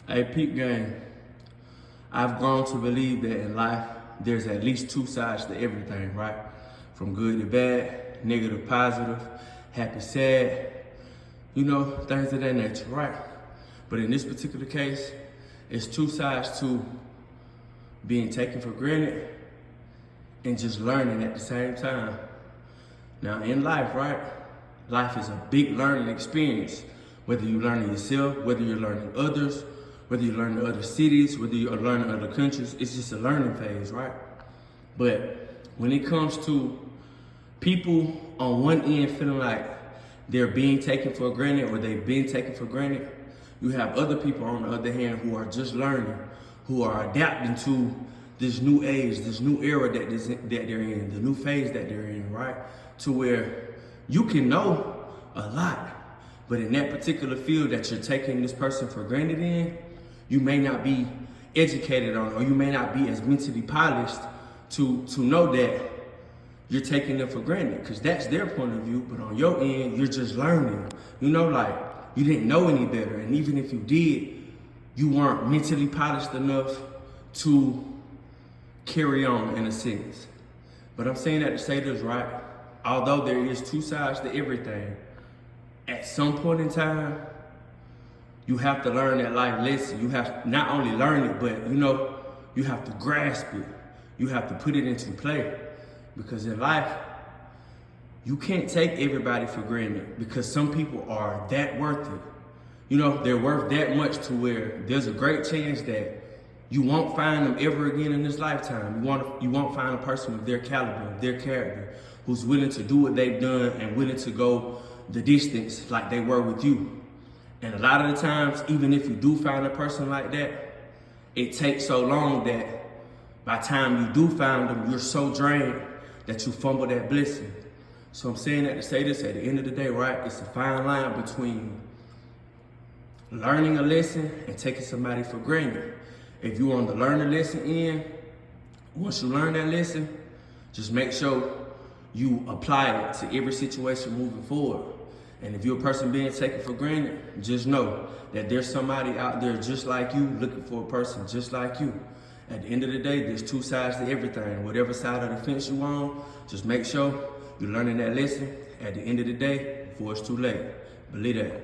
Hey, peep game. I've grown to believe that in life, there's at least two sides to everything, right? From good to bad, negative, positive, happy, sad, things of that nature, right? But in this particular case, it's two sides to being taken for granted and just learning at the same time. Now, in life, right? Life is a big learning experience. Whether you're learning yourself, whether you're learning others, whether you're learning other cities, whether you're learning other countries, it's just a learning phase, right? But when it comes to people on one end feeling like they're being taken for granted or they've been taken for granted, you have other people on the other hand who are just learning, who are adapting to this new age, this new era that they're in, the new phase that they're in, right? To where you can know a lot, but in that particular field that you're taking this person for granted in, you may not be educated on, or you may not be as mentally polished to know that you're taking them for granted, because that's their point of view. But on your end, you're just learning. Like you didn't know any better, and even if you did, you weren't mentally polished enough to carry on in a sense. But I'm saying that to say this, right? Although there is two sides to everything, at some point in time, you have to learn that life lesson. You have to not only learn it, but you have to grasp it. You have to put it into play. Because in life, you can't take everybody for granted, because some people are that worth it. They're worth that much to where there's a great chance that you won't find them ever again in this lifetime. You won't find a person of their caliber, of their character, who's willing to do what they've done and willing to go the distance like they were with you. And a lot of the times, even if you do find a person like that, it takes so long that by the time you do find them, you're so drained that you fumble that blessing. So I'm saying that to say this, at the end of the day, right, it's a fine line between learning a lesson and taking somebody for granted. If you're on the learn the lesson end, once you learn that lesson, just make sure you apply it to every situation moving forward. And if you're a person being taken for granted, just know that there's somebody out there just like you, looking for a person just like you. At the end of the day, there's two sides to everything. Whatever side of the fence you're on, just make sure you're learning that lesson at the end of the day before it's too late. Believe that.